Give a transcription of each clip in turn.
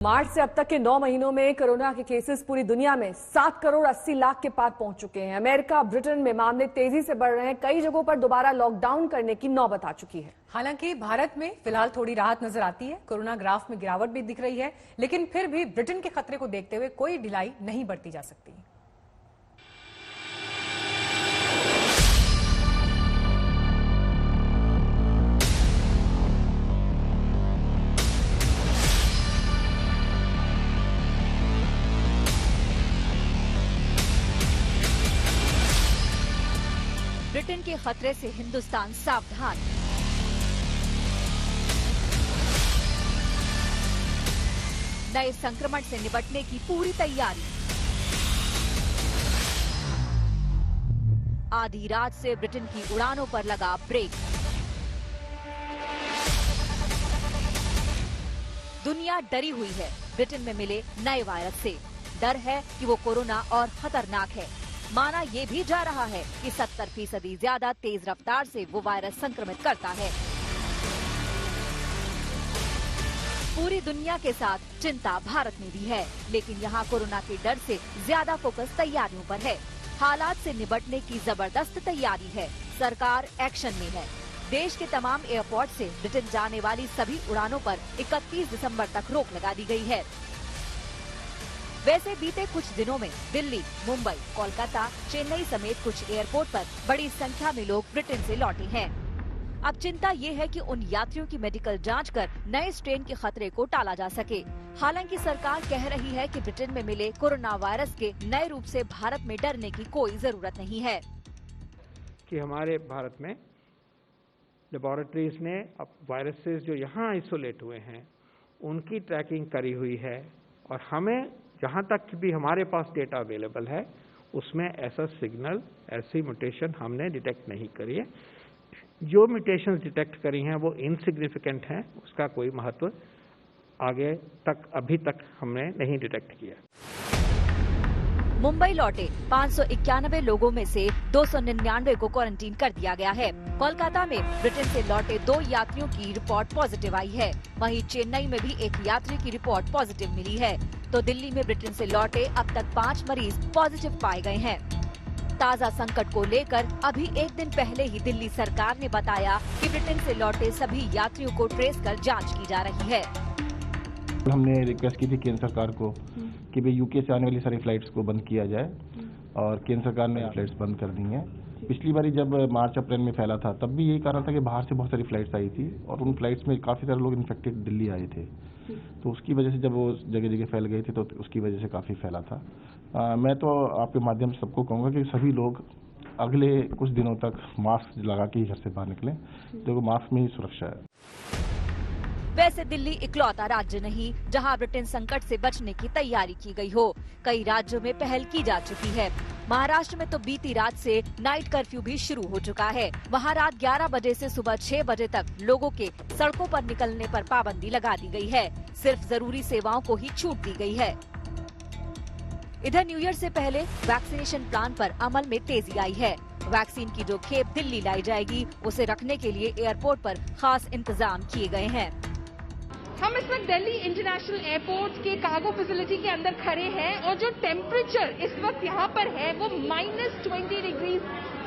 मार्च से अब तक के 9 महीनों में कोरोना के केसेस पूरी दुनिया में 7 करोड़ 80 लाख के पार पहुंच चुके हैं। अमेरिका, ब्रिटेन में मामले तेजी से बढ़ रहे हैं। कई जगहों पर दोबारा लॉकडाउन करने की नौबत आ चुकी है। हालांकि भारत में फिलहाल थोड़ी राहत नजर आती है। कोरोना ग्राफ में गिरावट भी दिख रही है, लेकिन फिर भी ब्रिटेन के खतरे को देखते हुए कोई ढिलाई नहीं बरती जा सकती। ब्रिटेन के खतरे से हिंदुस्तान सावधान। नए संक्रमण से निपटने की पूरी तैयारी। आधी रात से ब्रिटेन की उड़ानों पर लगा ब्रेक। दुनिया डरी हुई है ब्रिटेन में मिले नए वायरस से। डर है कि वो कोरोना और खतरनाक है। माना ये भी जा रहा है कि 70% ज्यादा तेज रफ्तार से वो वायरस संक्रमित करता है। पूरी दुनिया के साथ चिंता भारत में भी है, लेकिन यहाँ कोरोना के डर से ज्यादा फोकस तैयारियों पर है। हालात से निपटने की जबरदस्त तैयारी है। सरकार एक्शन में है। देश के तमाम एयरपोर्ट से ब्रिटेन जाने वाली सभी उड़ानों पर 31 दिसंबर तक रोक लगा दी गई है। वैसे बीते कुछ दिनों में दिल्ली, मुंबई, कोलकाता, चेन्नई समेत कुछ एयरपोर्ट पर बड़ी संख्या में लोग ब्रिटेन से लौटे हैं। अब चिंता ये है कि उन यात्रियों की मेडिकल जांच कर नए स्ट्रेन के खतरे को टाला जा सके। हालांकि सरकार कह रही है कि ब्रिटेन में मिले कोरोना वायरस के नए रूप से भारत में डरने की कोई जरूरत नहीं है। कि हमारे भारत में लेबोरेटरीज ने अब वायरसेस जो यहाँ आइसोलेट हुए हैं उनकी ट्रैकिंग करी हुई है, और हमें जहाँ तक भी हमारे पास डेटा अवेलेबल है उसमें ऐसा सिग्नल, ऐसी म्यूटेशन हमने डिटेक्ट नहीं करी है। जो म्यूटेशंस डिटेक्ट करी हैं वो इनसिग्निफिकेंट हैं, उसका कोई महत्व आगे तक अभी तक हमने नहीं डिटेक्ट किया। मुंबई लौटे 591 लोगों में से 299 को क्वारंटीन कर दिया गया है। कोलकाता में ब्रिटेन से लौटे 2 यात्रियों की रिपोर्ट पॉजिटिव आई है। वहीं चेन्नई में भी एक यात्री की रिपोर्ट पॉजिटिव मिली है। तो दिल्ली में ब्रिटेन से लौटे अब तक 5 मरीज पॉजिटिव पाए गए हैं। ताज़ा संकट को लेकर अभी एक दिन पहले ही दिल्ली सरकार ने बताया कि ब्रिटेन से लौटे सभी यात्रियों को ट्रेस कर जांच की जा रही है। हमने रिक्वेस्ट की थी केंद्र सरकार को कि भाई यूके से आने वाली सारी फ्लाइट्स को बंद किया जाए, और केंद्र सरकार ने फ्लाइट्स बंद कर दी हैं। पिछली बारी जब मार्च अप्रैल में फैला था तब भी यही कारण था कि बाहर से बहुत सारी फ्लाइट्स आई थी, और उन फ्लाइट्स में काफ़ी सारे लोग इन्फेक्टेड दिल्ली आए थे। तो उसकी वजह से जब वो जगह जगह फैल गई थी तो उसकी वजह से काफ़ी फैला था। मैं तो आपके माध्यम से सबको कहूँगा कि सभी लोग अगले कुछ दिनों तक मास्क लगा के ही घर से बाहर निकलें, तो मास्क में ही सुरक्षा है। वैसे दिल्ली इकलौता राज्य नहीं जहां ब्रिटेन संकट से बचने की तैयारी की गई हो। कई राज्यों में पहल की जा चुकी है। महाराष्ट्र में तो बीती रात से नाइट कर्फ्यू भी शुरू हो चुका है। वहां रात 11 बजे से सुबह 6 बजे तक लोगों के सड़कों पर निकलने पर पाबंदी लगा दी गई है। सिर्फ जरूरी सेवाओं को ही छूट दी गई है। इधर न्यू ईयर से पहले वैक्सीनेशन प्लान पर अमल में तेजी आई है। वैक्सीन की जो खेप दिल्ली लाई जाएगी उसे रखने के लिए एयरपोर्ट पर खास इंतजाम किए गए हैं। हम इस वक्त दिल्ली इंटरनेशनल एयरपोर्ट के कार्गो फैसिलिटी के अंदर खड़े हैं, और जो टेम्परेचर इस वक्त यहाँ पर है वो -20 डिग्री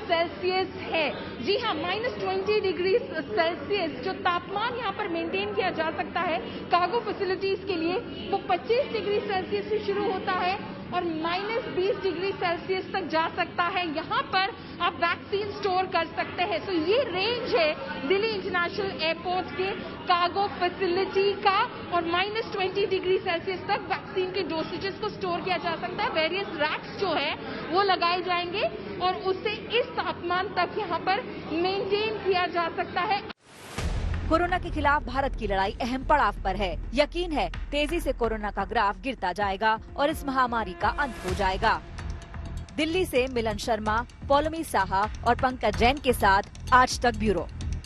सेल्सियस है। जी हाँ, -20 डिग्री सेल्सियस जो तापमान यहाँ पर मेंटेन किया जा सकता है कार्गो फैसिलिटीज के लिए, वो 25 डिग्री सेल्सियस से शुरू होता है और -20 डिग्री सेल्सियस तक जा सकता है। यहाँ पर आप वैक्सीन स्टोर कर सकते हैं। तो ये रेंज है दिल्ली इंटरनेशनल एयरपोर्ट के कार्गो फैसिलिटी का, और -20 डिग्री सेल्सियस तक वैक्सीन के डोसेजेस को स्टोर किया जा सकता है। वेरियस रैक्स जो है वो लगाए जाएंगे और उससे इस तापमान तक यहाँ पर मेंटेन किया जा सकता है। कोरोना के खिलाफ भारत की लड़ाई अहम पड़ाव पर है। यकीन है तेजी से कोरोना का ग्राफ गिरता जाएगा और इस महामारी का अंत हो जाएगा। दिल्ली से मिलन शर्मा, पौलमी साहा और पंकज जैन के साथ आज तक ब्यूरो।